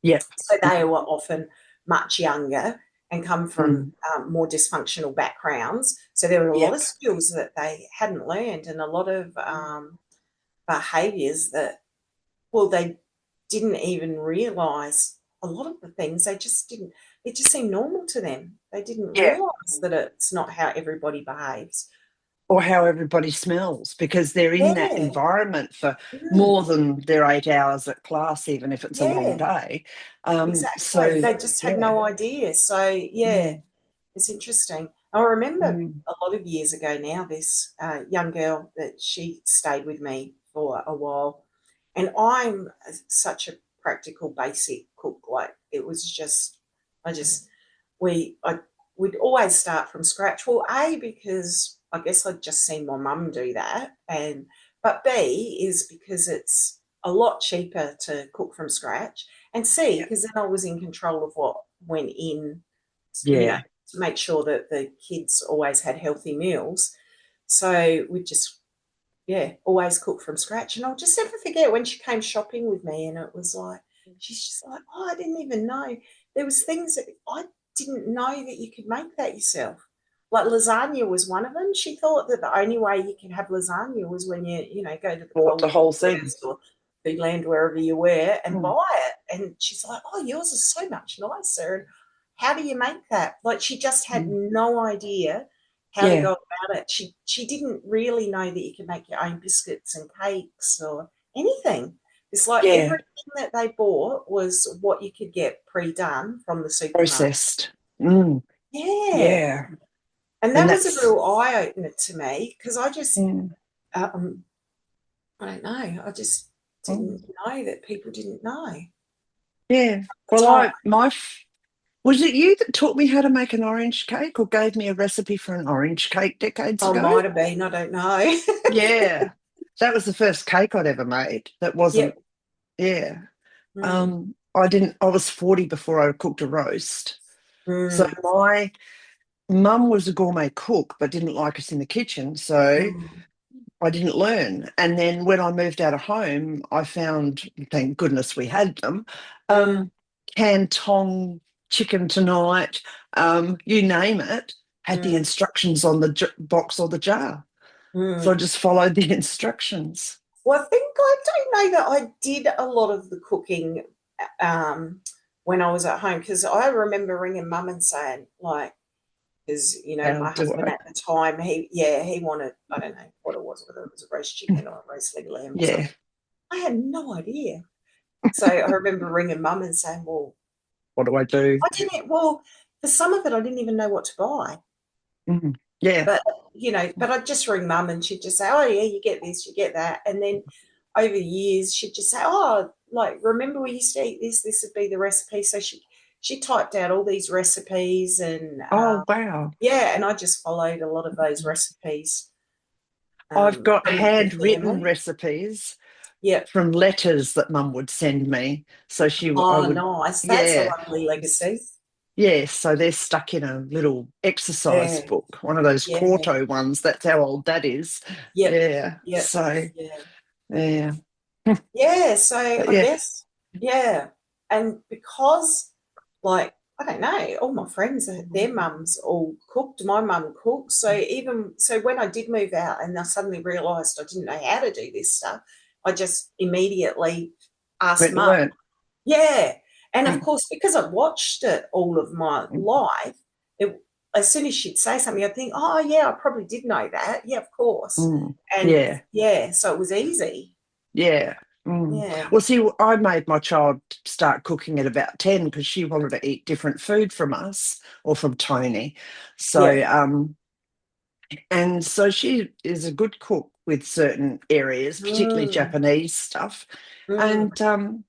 Yeah. So they were often much younger and come from Mm. more dysfunctional backgrounds. So there were a lot Yep. of skills that they hadn't learned and a lot of behaviours that, well, they didn't even realise a lot of the things. They just didn't, it just seemed normal to them. They didn't Yeah. realise that it's not how everybody behaves. Or how everybody smells, because they're in that Yeah. environment for Mm. more than their 8 hours at class, even if it's a long Yeah. day. Exactly. So They just had yeah. no idea. So, yeah, Mm, it's interesting. I remember mm, a lot of years ago now, this young girl that she stayed with me for a while. And I'm such a practical, basic cook. Like, it was just, I just, I would always start from scratch. Well, A, because I guess I'd just seen my mum do that. But B, is because it's a lot cheaper to cook from scratch. And C, yeah. because then I was in control of what went in, Yeah. to make sure that the kids always had healthy meals. So we just, yeah, always cook from scratch. And I'll just never forget when she came shopping with me, and it was like, she's just like, oh, I didn't even know. There was things that I didn't know that you could make that yourself. Like lasagna was one of them. She thought that the only way you could have lasagna was when you go to the Bought the Coles whole thing. or Foodland, wherever you were, and Mm, buy it. And she's like, oh, yours is so much nicer. And how do you make that? Like, she just had mm. no idea how to Yeah. go about it. She didn't really know that you could make your own biscuits and cakes or anything. It's like Yeah. everything that they bought was what you could get pre-done from the supermarket. Processed. Mm, Yeah. yeah. And And that was a that's real eye-opener to me because I just, mm, um, I don't know, I just mm, didn't know that people didn't know. yeah. That's Well, why, was it you that taught me how to make an orange cake or gave me a recipe for an orange cake decades I ago? might have been, I don't know. Yeah. That was the first cake I'd ever made. That wasn't, Yep. yeah. Mm, I was 40 before I cooked a roast. So mm, my mum was a gourmet cook, but didn't like us in the kitchen. So mm, I didn't learn. And then when I moved out of home, I found, thank goodness we had them, mm. um, Canton chicken tonight, you name it, had the Mm, instructions on the box or the jar. So I mm. just followed the instructions. Well, I don't know that I did a lot of the cooking um, when I was at home because I remember ringing mum and saying, like, because, How my do husband I? at the time, he wanted, I don't know what it was, whether it was a roast chicken or a roast leg lamb or Yeah. something. I had no idea. So I remember ringing mum and saying, well, What do I do? well, for some of it, I didn't even know what to buy. Mm. Yeah. But but I'd just ring mum and she'd just say, "Oh yeah, you get this, you get that," and then over the years she'd just say, "Oh, like remember we used to eat this? This would be the recipe." So she typed out all these recipes and Oh, wow. yeah, and I just followed a lot of those recipes I've got from the handwritten family. recipes Yep. from letters that mum would send me. So I Oh, would, nice. That's a yeah, lovely legacy. yeah. So they're stuck in a little exercise Yeah. book, one of those Yeah. quarto ones. That's how old that is. Yep. Yeah. Yep. So, Yeah. yeah. Yeah, so But I yeah. guess, yeah. And because, like, I don't know, all my friends, their mums all cooked. My mum cooked. So when I did move out and I suddenly realised I didn't know how to do this stuff, I just immediately asked Went and mum. learned. Yeah. And of Mm, course, because I've watched it all of my mm, life, it, as soon as she'd say something, I'd think, oh, yeah, I probably did know that. Yeah, of course. mm. And Yeah. yeah, so it was easy. Yeah. Mm. Yeah. Well, see, I made my child start cooking at about 10 because she wanted to eat different food from us or from Tony. Yeah. So, and so she is a good cook with certain areas, particularly Mm, Japanese stuff. mm, And